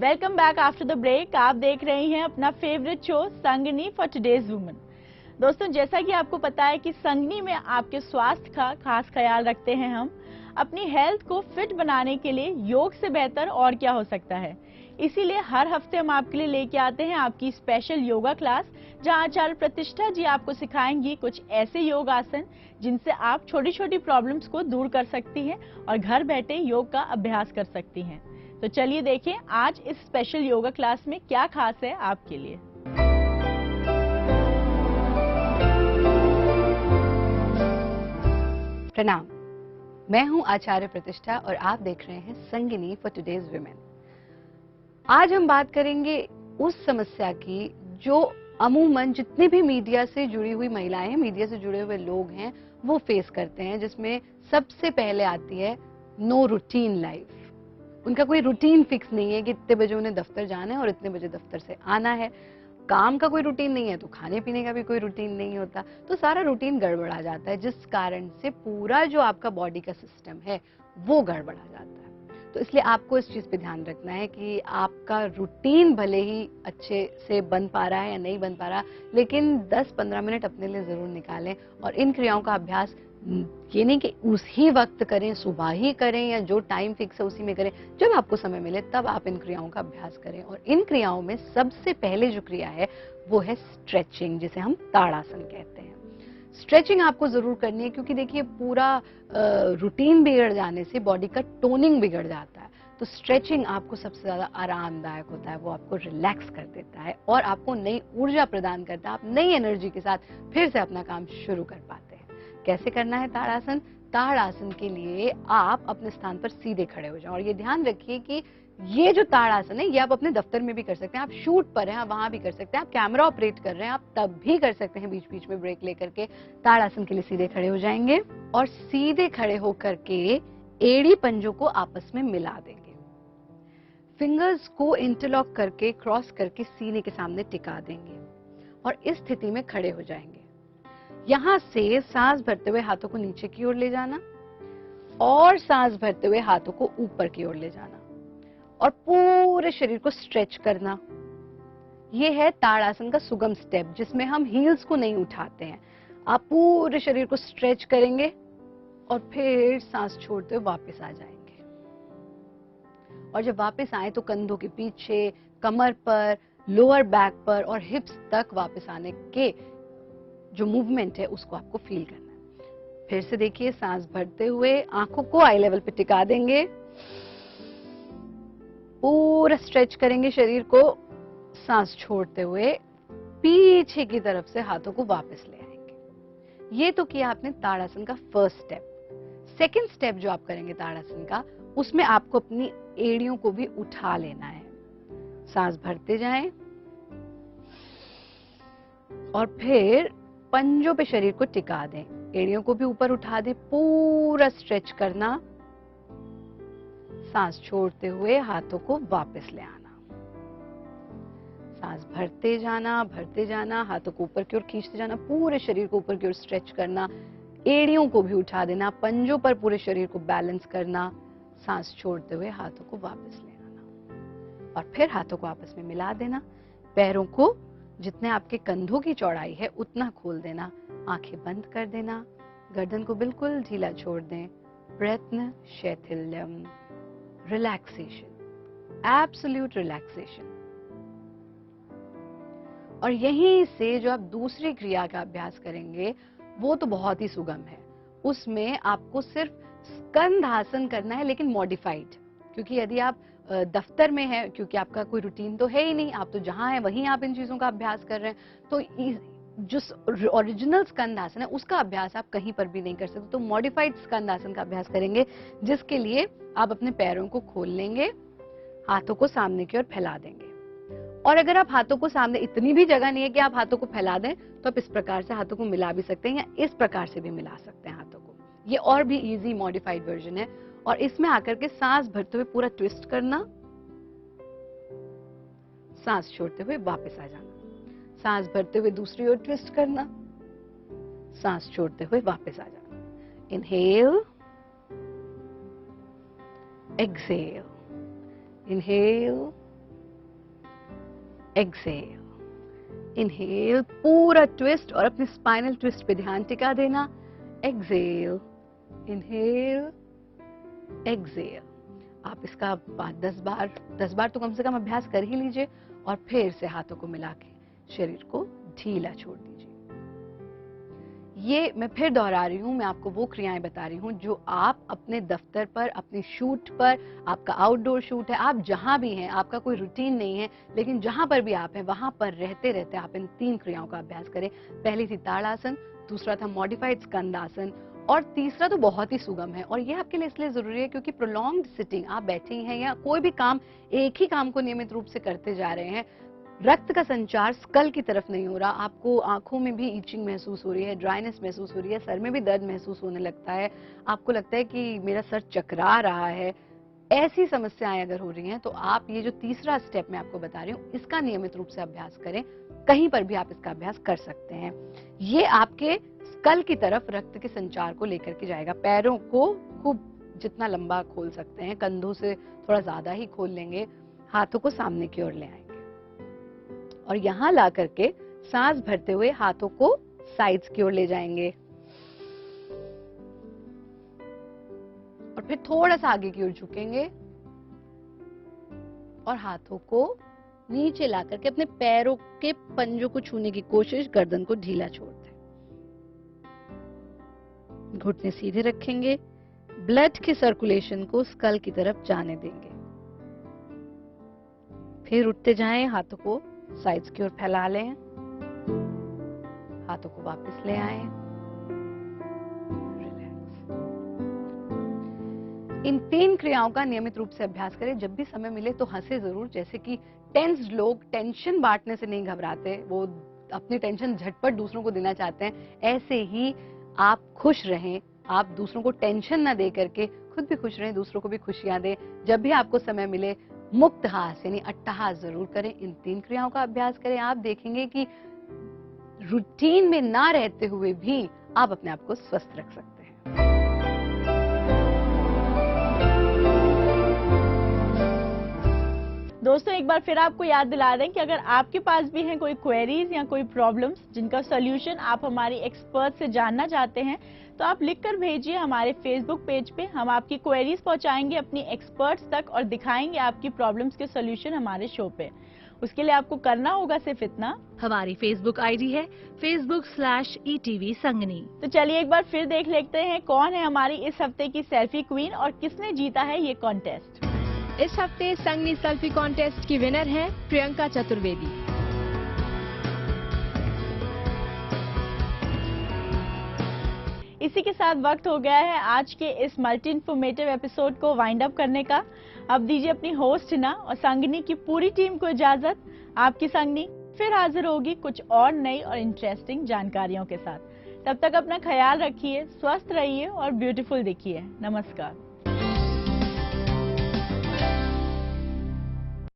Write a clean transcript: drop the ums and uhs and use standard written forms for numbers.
Welcome back after the break. आप देख रहे हैं अपना favourite show Sangini for today's women. दोस्तों, जैसा कि आपको पता है कि संगनी में आपके स्वास्थ्य का खास ख्याल रखते हैं हम। अपनी हेल्थ को फिट बनाने के लिए योग से बेहतर और क्या हो सकता है। इसीलिए हर हफ्ते हम आपके लिए लेके आते हैं आपकी स्पेशल योगा क्लास, जहां आचार्य प्रतिष्ठा जी आपको सिखाएंगी कुछ ऐसे योग आसन जिनसे आप छोटी छोटी प्रॉब्लम्स को दूर कर सकती हैं और घर बैठे योग का अभ्यास कर सकती हैं। तो चलिए देखें आज इस स्पेशल योगा क्लास में क्या खास है आपके लिए। प्रणाम, मैं हूं आचार्य प्रतिष्ठा और आप देख रहे हैं संगिनी फॉर टुडेज वुमेन। आज हम बात करेंगे उस समस्या की जो अमूमन जितने भी मीडिया से जुड़ी हुई महिलाएं हैं, मीडिया से जुड़े हुए लोग हैं, वो फेस करते हैं, जिसमें सबसे पहले आती है नो रूटीन लाइफ। उनका कोई रूटीन फिक्स नहीं है कि इतने बजे उन्हें दफ्तर जाना है और इतने बजे दफ्तर से आना है। काम का कोई रूटीन नहीं है तो खाने पीने का भी कोई रूटीन नहीं होता, तो सारा रूटीन गड़बड़ा जाता है, जिस कारण से पूरा जो आपका बॉडी का सिस्टम है वो गड़बड़ा जाता है। तो इसलिए आपको इस चीज पे ध्यान रखना है कि आपका रूटीन भले ही अच्छे से बन पा रहा है या नहीं बन पा रहा, लेकिन 10-15 मिनट अपने लिए जरूर निकालें और इन क्रियाओं का अभ्यास ये नहीं कि उसी वक्त करें, सुबह ही करें या जो टाइम फिक्स है उसी में करें, जब आपको समय मिले तब आप इन क्रियाओं का अभ्यास करें। और इन क्रियाओं में सबसे पहले जो क्रिया है वो है स्ट्रेचिंग, जिसे हम ताड़ासन कहते हैं। स्ट्रेचिंग आपको जरूर करनी है, क्योंकि देखिए पूरा रूटीन बिगड़ जाने से बॉडी का टोनिंग बिगड़ जाता है। तो स्ट्रेचिंग आपको सबसे ज्यादा आरामदायक होता है, वो आपको रिलैक्स कर देता है और आपको नई ऊर्जा प्रदान करता है। आप नई एनर्जी के साथ फिर से अपना काम शुरू कर पाते हैं। कैसे करना है ताड़ासन? ताड़ासन के लिए आप अपने स्थान पर सीधे खड़े हो जाएं और ये ध्यान रखिए कि ये जो ताड़ासन है ये आप अपने दफ्तर में भी कर सकते हैं, आप शूट पर हैं आप वहां भी कर सकते हैं, आप कैमरा ऑपरेट कर रहे हैं आप तब भी कर सकते हैं। बीच बीच में ब्रेक लेकर के ताड़ासन के लिए सीधे खड़े हो जाएंगे और सीधे खड़े होकर के एड़ी पंजों को आपस में मिला देंगे। फिंगर्स को इंटरलॉक करके क्रॉस करके सीने के सामने टिका देंगे और इस स्थिति में खड़े हो जाएंगे। यहां से सांस भरते हुए हाथों को नीचे की ओर ले जाना और सांस भरते हुए हाथों को ऊपर की ओर ले जाना और पूरे शरीर को स्ट्रेच करना। यह है ताड़ासन का सुगम स्टेप, जिसमें हम हील्स को नहीं उठाते हैं। आप पूरे शरीर को स्ट्रेच करेंगे और फिर सांस छोड़ते हुए वापस आ जाएंगे। और जब वापस आए तो कंधों के पीछे, कमर पर, लोअर बैक पर और हिप्स तक वापस आने के जो मूवमेंट है उसको आपको फील करना है। फिर से देखिए, सांस भरते हुए आंखों को आई लेवल पे टिका देंगे, पूरा स्ट्रेच करेंगे शरीर को, सांस छोड़ते हुए पीछे की तरफ से हाथों को वापस ले आएंगे। ये तो किया आपने ताड़ासन का फर्स्ट स्टेप। सेकंड स्टेप जो आप करेंगे ताड़ासन का, उसमें आपको अपनी एड़ियों को भी उठा लेना है। सांस भरते जाएं और फिर पंजों पे शरीर को टिका दें, एड़ियों को भी ऊपर उठा दें, पूरा स्ट्रेच करना, सांस छोड़ते हुए हाथों को वापस ले आना। सांस भरते जाना, हाथों को ऊपर की ओर खींचते जाना, पूरे शरीर को ऊपर की ओर स्ट्रेच करना, एड़ियों को भी उठा देना, पंजों पर पूरे शरीर को बैलेंस करना, सांस छोड़ते हुए हाथों को वापस ले आना और फिर हाथों को आपस में मिला देना। पैरों को जितने आपके कंधों की चौड़ाई है उतना खोल देना, आंखें बंद कर देना, गर्दन को बिल्कुल ढीला छोड़ दें। प्रयत्न शैथिल्यम, रिलैक्सेशन, एब्सोल्यूट रिलैक्सेशन। और यहीं से जो आप दूसरी क्रिया का अभ्यास करेंगे वो तो बहुत ही सुगम है। उसमें आपको सिर्फ स्कंधासन करना है, लेकिन मॉडिफाइड, क्योंकि यदि आप दफ्तर में है, क्योंकि आपका कोई रूटीन तो है ही नहीं, आप तो जहां है वहीं आप इन चीजों का अभ्यास कर रहे हैं, तो जो ओरिजिनल स्कंधासन है उसका अभ्यास आप कहीं पर भी नहीं कर सकते। तो मॉडिफाइड स्कंधासन का अभ्यास करेंगे, जिसके लिए आप अपने पैरों को खोल लेंगे, हाथों को सामने की ओर फैला देंगे। और अगर आप हाथों को सामने, इतनी भी जगह नहीं है कि आप हाथों को फैला दें, तो आप इस प्रकार से हाथों को मिला भी सकते हैं या इस प्रकार से भी मिला सकते हैं हाथों को। ये और भी इजी मॉडिफाइड वर्जन है। और इसमें आकर के सांस भरते हुए पूरा ट्विस्ट करना, सांस छोड़ते हुए वापस आ जाना, सांस भरते हुए दूसरी ओर ट्विस्ट करना, सांस छोड़ते हुए वापस आ जाना। Inhale, exhale, inhale, exhale, inhale, पूरा ट्विस्ट और अपने स्पाइनल ट्विस्ट पे ध्यान टिका देना, एक्सेल, इनहेल, एक्सेल। आप इसका 10 बार तो कम से कम अभ्यास कर ही लीजिए और फिर से हाथों को मिला के शरीर को ढीला छोड़ दीजिए। ये मैं फिर दोहरा रही हूँ, मैं आपको वो क्रियाएं बता रही हूँ जो आप अपने दफ्तर पर, अपने शूट पर, आपका आउटडोर शूट है, आप जहां भी हैं, आपका कोई रूटीन नहीं है, लेकिन जहां पर भी आप हैं वहां पर रहते रहते आप इन 3 क्रियाओं का अभ्यास करें। पहली थी ताड़ासन, दूसरा था मॉडिफाइड स्कंदासन और तीसरा तो बहुत ही सुगम है। और ये आपके लिए इसलिए जरूरी है क्योंकि प्रोलॉन्ग्ड सिटिंग, आप बैठे ही हैं या कोई भी काम, एक ही काम को नियमित रूप से करते जा रहे हैं, रक्त का संचार स्कल की तरफ नहीं हो रहा, आपको आंखों में भी ईचिंग महसूस हो रही है, ड्राइनेस महसूस हो रही है, सर में भी दर्द महसूस होने लगता है, आपको लगता है कि मेरा सर चकरा रहा है, ऐसी समस्याएं अगर हो रही हैं तो आप ये जो तीसरा स्टेप मैं आपको बता रही हूँ इसका नियमित रूप से अभ्यास करें। कहीं पर भी आप इसका अभ्यास कर सकते हैं। ये आपके स्कल की तरफ रक्त के संचार को लेकर के जाएगा। पैरों को खूब जितना लंबा खोल सकते हैं, कंधों से थोड़ा ज्यादा ही खोल लेंगे, हाथों को सामने की ओर ले आएंगे और यहां ला करके सांस भरते हुए हाथों को साइड्स की ओर ले जाएंगे और फिर थोड़ा सा आगे की ओर झुकेंगे और हाथों को नीचे ला करके अपने पैरों के पंजों को छूने की कोशिश, गर्दन को ढीला छोड़ दें। घुटने सीधे रखेंगे, ब्लड की सर्कुलेशन को स्कल की तरफ जाने देंगे। फिर उठते जाएं, हाथों को साइड्स की ओर फैला लें, हाथों को वापस ले आएं, रिलैक्स। इन 3 क्रियाओं का नियमित रूप से अभ्यास करें। जब भी समय मिले तो हंसे जरूर, जैसे कि टेंस्ड लोग टेंशन बांटने से नहीं घबराते, वो अपनी टेंशन झटपट दूसरों को देना चाहते हैं, ऐसे ही आप खुश रहें, आप दूसरों को टेंशन ना दे करके खुद भी खुश रहें, दूसरों को भी खुशियां दें। जब भी आपको समय मिले मुक्त हास यानी अट्टहास जरूर करें, इन 3 क्रियाओं का अभ्यास करें। आप देखेंगे कि रूटीन में ना रहते हुए भी आप अपने आप को स्वस्थ रख सकते हैं। दोस्तों एक बार फिर आपको याद दिला दें कि अगर आपके पास भी हैं कोई क्वेरीज या कोई प्रॉब्लम्स जिनका सॉल्यूशन आप हमारी एक्सपर्ट से जानना चाहते हैं तो आप लिखकर भेजिए हमारे फेसबुक पेज पे। हम आपकी क्वेरीज पहुंचाएंगे अपनी एक्सपर्ट्स तक और दिखाएंगे आपकी प्रॉब्लम्स के सॉल्यूशन हमारे शो पे। उसके लिए आपको करना होगा सिर्फ इतना, हमारी फेसबुक आईडी है facebook/ETV संगनी। तो चलिए एक बार फिर देख लेते हैं कौन है हमारी इस हफ्ते की सेल्फी क्वीन और किसने जीता है ये कॉन्टेस्ट। इस हफ्ते संगनी सेल्फी कॉन्टेस्ट की विनर है प्रियंका चतुर्वेदी। इसी के साथ वक्त हो गया है आज के इस मल्टी इन्फॉर्मेटिव एपिसोड को वाइंड अप करने का। अब दीजिए अपनी होस्ट हिना और संगनी की पूरी टीम को इजाजत। आपकी संगनी फिर हाजिर होगी कुछ और नई और इंटरेस्टिंग जानकारियों के साथ। तब तक अपना ख्याल रखिए, स्वस्थ रहिए और ब्यूटीफुल दिखिए। नमस्कार।